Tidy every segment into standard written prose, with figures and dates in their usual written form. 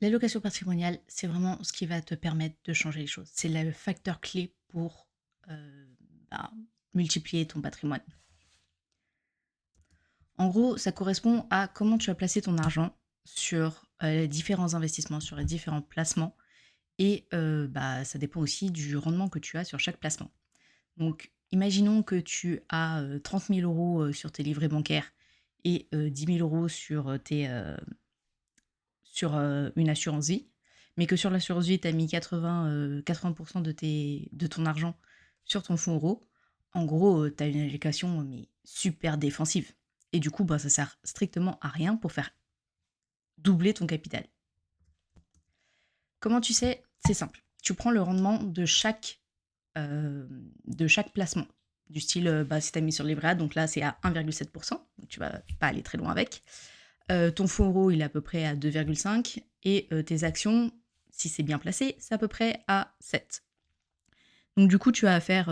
L'allocation patrimoniale, c'est vraiment ce qui va te permettre de changer les choses. C'est le facteur clé pour bah, multiplier ton patrimoine. En gros, ça correspond à comment tu as placé ton argent sur les différents investissements, sur les différents placements. Et bah, ça dépend aussi du rendement que tu as sur chaque placement. Donc, imaginons que tu as 30 000 euros sur tes livrets bancaires et 10 000 euros sur une assurance vie, mais que sur l'assurance vie, tu as mis 80% de ton argent sur ton fonds euro. En gros, tu as une allocation mais super défensive. Et du coup, bah, ça sert strictement à rien pour faire doubler ton capital. Comment tu sais? C'est simple. Tu prends le rendement de chaque placement. Du style, bah, si tu as mis sur le livret A, donc là c'est à 1,7%, donc tu vas pas aller très loin avec. Ton fonds euro, il est à peu près à 2,5 et tes actions, si c'est bien placé, c'est à peu près à 7. Donc du coup, tu vas faire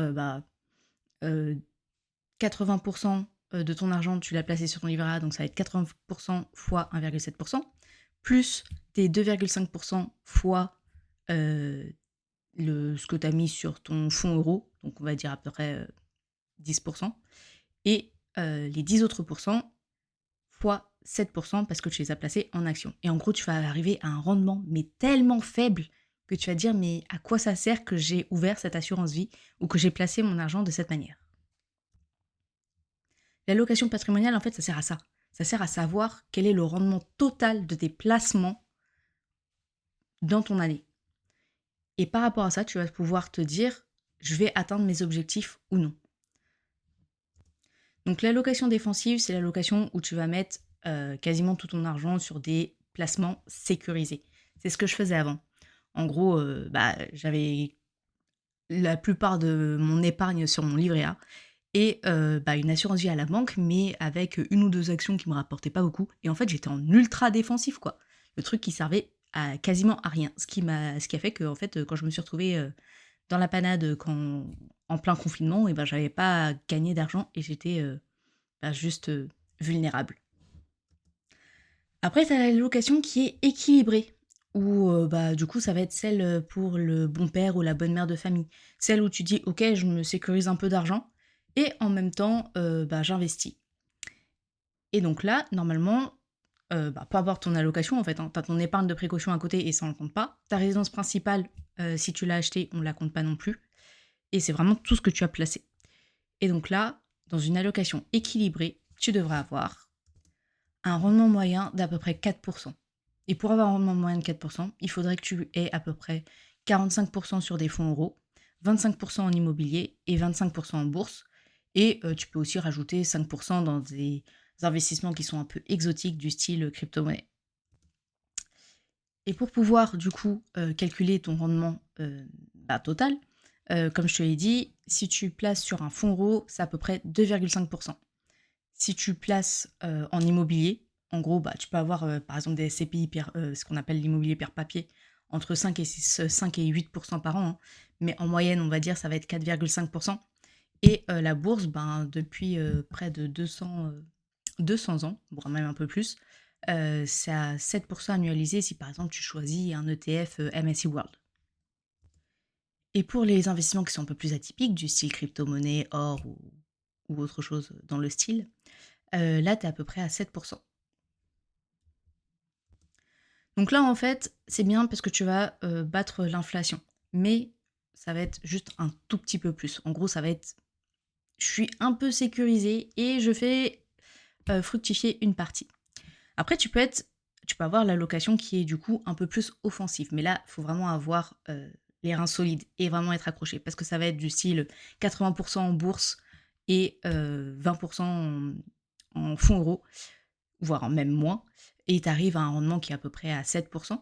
euh, 80% de ton argent, tu l'as placé sur ton livret A, donc ça va être 80% fois 1,7%, plus tes 2,5% fois euh, ce que tu as mis sur ton fonds euro, donc on va dire à peu près 10%, et les 10 autres pourcents fois 7% parce que tu les as placés en action. Et en gros, tu vas arriver à un rendement, mais tellement faible que tu vas dire, mais à quoi ça sert que j'ai ouvert cette assurance vie ou que j'ai placé mon argent de cette manière? L'allocation patrimoniale, en fait, ça sert à ça. Ça sert à savoir quel est le rendement total de tes placements dans ton année. Et par rapport à ça, tu vas pouvoir te dire, je vais atteindre mes objectifs ou non. Donc l'allocation défensive, c'est l'allocation où tu vas mettre quasiment tout ton argent sur des placements sécurisés. C'est ce que je faisais avant. En gros, bah, j'avais la plupart de mon épargne sur mon livret A et bah, une assurance vie à la banque, mais avec une ou deux actions qui me rapportaient pas beaucoup. Et en fait, j'étais en ultra défensif, quoi. Le truc qui servait à quasiment à rien. Ce qui a fait que, en fait, quand je me suis retrouvée dans la panade en plein confinement, et ben, j'avais pas gagné d'argent et j'étais bah, juste vulnérable. Après, tu as la location qui est équilibrée, où bah, du coup, ça va être celle pour le bon père ou la bonne mère de famille. Celle où tu dis, ok, je me sécurise un peu d'argent, et en même temps, bah, j'investis. Et donc là, normalement, bah, peu importe ton allocation, en fait, hein, tu as ton épargne de précaution à côté et ça, on ne compte pas. Ta résidence principale, si tu l'as achetée, on ne la compte pas non plus. Et c'est vraiment tout ce que tu as placé. Et donc là, dans une allocation équilibrée, tu devrais avoir un rendement moyen d'à peu près 4%. Et pour avoir un rendement moyen de 4%, il faudrait que tu aies à peu près 45% sur des fonds euros, 25% en immobilier et 25% en bourse. Et tu peux aussi rajouter 5% dans des investissements qui sont un peu exotiques du style crypto-monnaie. Et pour pouvoir du coup calculer ton rendement bah, total, comme je te l'ai dit, si tu places sur un fonds euro, c'est à peu près 2,5%. Si tu places en immobilier, en gros, bah, tu peux avoir par exemple des SCPI, ce qu'on appelle l'immobilier pair papier, entre 5 et 8% par an. Hein. Mais en moyenne, on va dire, ça va être 4,5%. Et la bourse, ben, depuis près de 200 ans, voire même un peu plus, c'est à 7% annualisé si par exemple tu choisis un ETF MSCI World. Et pour les investissements qui sont un peu plus atypiques, du style crypto-monnaie, or ou autre chose dans le style, là, tu es à peu près à 7%. Donc là, en fait, c'est bien parce que tu vas battre l'inflation. Mais ça va être juste un tout petit peu plus. En gros, ça va être, je suis un peu sécurisée et je fais fructifier une partie. Après, tu peux avoir l'allocation qui est du coup un peu plus offensive. Mais là, il faut vraiment avoir les reins solides et vraiment être accroché. Parce que ça va être du style 80% en bourse et 20% en fonds euros, voire même moins. Et tu arrives à un rendement qui est à peu près à 7%.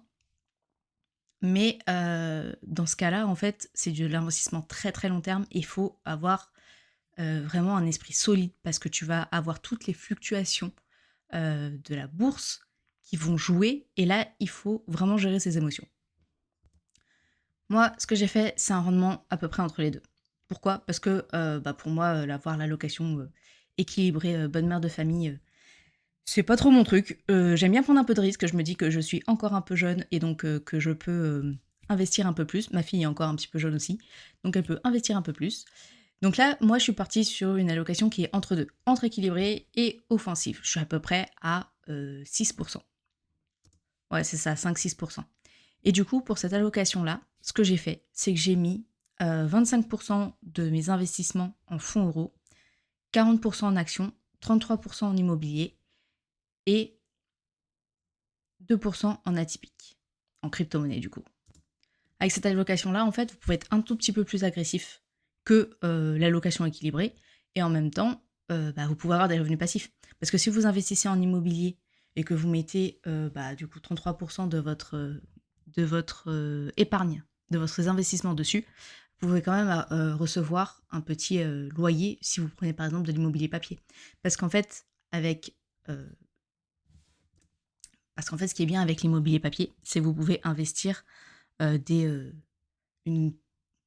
Mais dans ce cas-là, en fait, c'est de l'investissement très très long terme. Il faut avoir vraiment un esprit solide parce que tu vas avoir toutes les fluctuations de la bourse qui vont jouer. Et là, il faut vraiment gérer ses émotions. Moi, ce que j'ai fait, c'est un rendement à peu près entre les deux. Pourquoi? Parce que bah, pour moi, avoir l'allocation équilibrée, bonne mère de famille, C'est pas trop mon truc. J'aime bien prendre un peu de risque. Je me dis que je suis encore un peu jeune et donc que je peux, investir un peu plus. Ma fille est encore un petit peu jeune aussi, donc elle peut investir un peu plus. Donc là, moi, je suis partie sur une allocation qui est entre 2, entre équilibrée et offensive. Je suis à peu près à, 6. Ouais, c'est ça, 5-6. Et du coup, pour cette allocation-là, ce que j'ai fait, c'est que j'ai mis, 25 de mes investissements en fonds euros, 40 en actions, 33 en immobilier et 2 en atypique, en crypto-monnaie du coup. Avec cette allocation-là, en fait, vous pouvez être un tout petit peu plus agressif que l'allocation équilibrée et en même temps, bah, vous pouvez avoir des revenus passifs. Parce que si vous investissez en immobilier et que vous mettez bah, du coup 33 de votre épargne, de votre investissement dessus, vous pouvez quand même recevoir un petit loyer si vous prenez par exemple de l'immobilier papier. Parce qu'en fait, avec euh, ce qui est bien avec l'immobilier papier, c'est que vous pouvez investir des, une,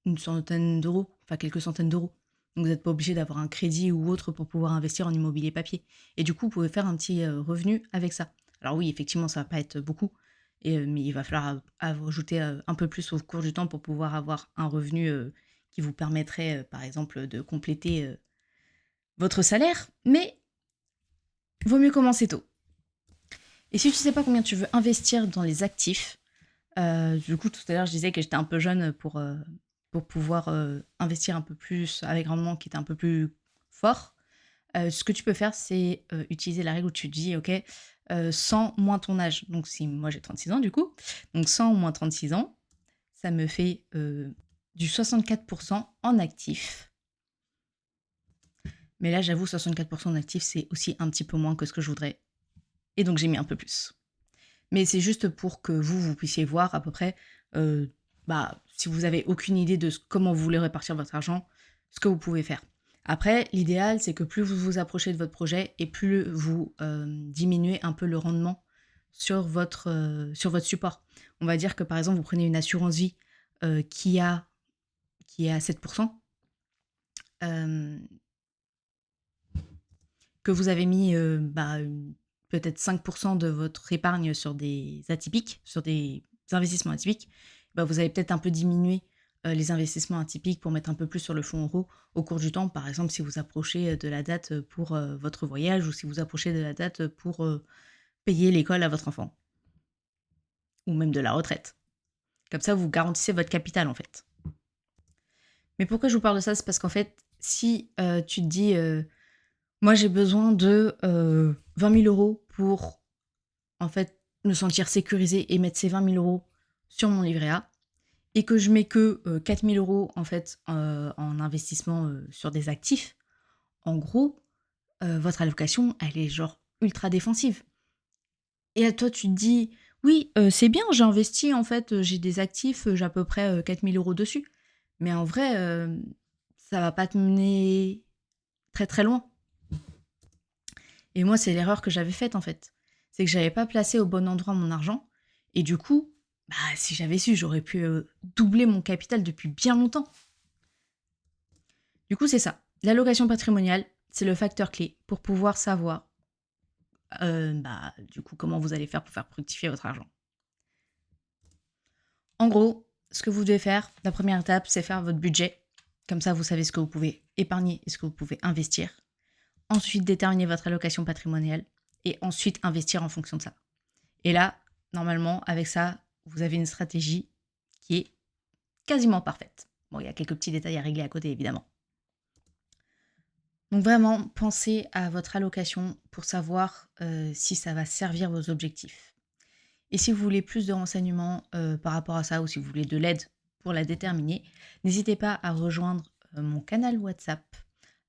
une centaine d'euros, enfin quelques centaines d'euros. Donc vous n'êtes pas obligé d'avoir un crédit ou autre pour pouvoir investir en immobilier papier. Et du coup, vous pouvez faire un petit revenu avec ça. Alors oui, effectivement, ça va pas être beaucoup, mais il va falloir ajouter un peu plus au cours du temps pour pouvoir avoir un revenu qui vous permettrait, par exemple, de compléter votre salaire. Mais vaut mieux commencer tôt. Et si tu ne sais pas combien tu veux investir dans les actifs, du coup, tout à l'heure, je disais que j'étais un peu jeune pour pouvoir investir un peu plus avec un rendement qui était un peu plus fort. Ce que tu peux faire, c'est utiliser la règle où tu dis, OK, 100 moins ton âge. Donc, si moi j'ai 36 ans, du coup, donc 100 moins 36 ans, ça me fait du 64% en actif. Mais là, j'avoue, 64% en actif, c'est aussi un petit peu moins que ce que je voudrais. Et donc, j'ai mis un peu plus. Mais c'est juste pour que vous puissiez voir à peu près, bah, si vous avez aucune idée de comment vous voulez répartir votre argent, ce que vous pouvez faire. Après, l'idéal, c'est que plus vous vous approchez de votre projet et plus vous diminuez un peu le rendement sur votre support. On va dire que par exemple, vous prenez une assurance vie qui, qui est à 7%, euh, que vous avez mis bah, peut-être 5% de votre épargne sur des atypiques, sur des investissements atypiques, bah, vous allez peut-être un peu diminuer les investissements atypiques pour mettre un peu plus sur le fonds euro au cours du temps. Par exemple, si vous approchez de la date pour votre voyage ou si vous approchez de la date pour payer l'école à votre enfant ou même de la retraite. Comme ça, vous garantissez votre capital en fait. Mais pourquoi je vous parle de ça? C'est parce qu'en fait, si tu te dis moi, j'ai besoin de 20 000 euros pour, en fait, me sentir sécurisée et mettre ces 20 000 euros sur mon livret A. Et que je mets que 4 000 euros, en fait, en investissement sur des actifs. En gros, votre allocation, elle est genre ultra défensive. Et à toi, tu te dis, oui, c'est bien, j'ai investi, en fait, j'ai des actifs, j'ai à peu près 4 000 euros dessus. Mais en vrai, ça va pas te mener très très loin. Et moi, c'est l'erreur que j'avais faite en fait. C'est que j'avais pas placé au bon endroit mon argent. Et du coup, bah, si j'avais su, j'aurais pu doubler mon capital depuis bien longtemps. Du coup, c'est ça. L'allocation patrimoniale, c'est le facteur clé pour pouvoir savoir bah, du coup, comment vous allez faire pour faire fructifier votre argent. En gros, ce que vous devez faire, la première étape, c'est faire votre budget. Comme ça, vous savez ce que vous pouvez épargner et ce que vous pouvez investir. Ensuite, déterminer votre allocation patrimoniale. Et ensuite, investir en fonction de ça. Et là, normalement, avec ça, vous avez une stratégie qui est quasiment parfaite. Bon, il y a quelques petits détails à régler à côté, évidemment. Donc vraiment, pensez à votre allocation pour savoir si ça va servir vos objectifs. Et si vous voulez plus de renseignements par rapport à ça ou si vous voulez de l'aide pour la déterminer, n'hésitez pas à rejoindre mon canal WhatsApp.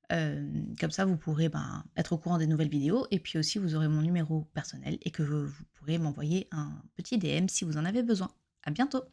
Comme ça, vous pourrez être au courant des nouvelles vidéos et puis aussi vous aurez mon numéro personnel et que vous pourrez m'envoyer un petit DM si vous en avez besoin. À bientôt!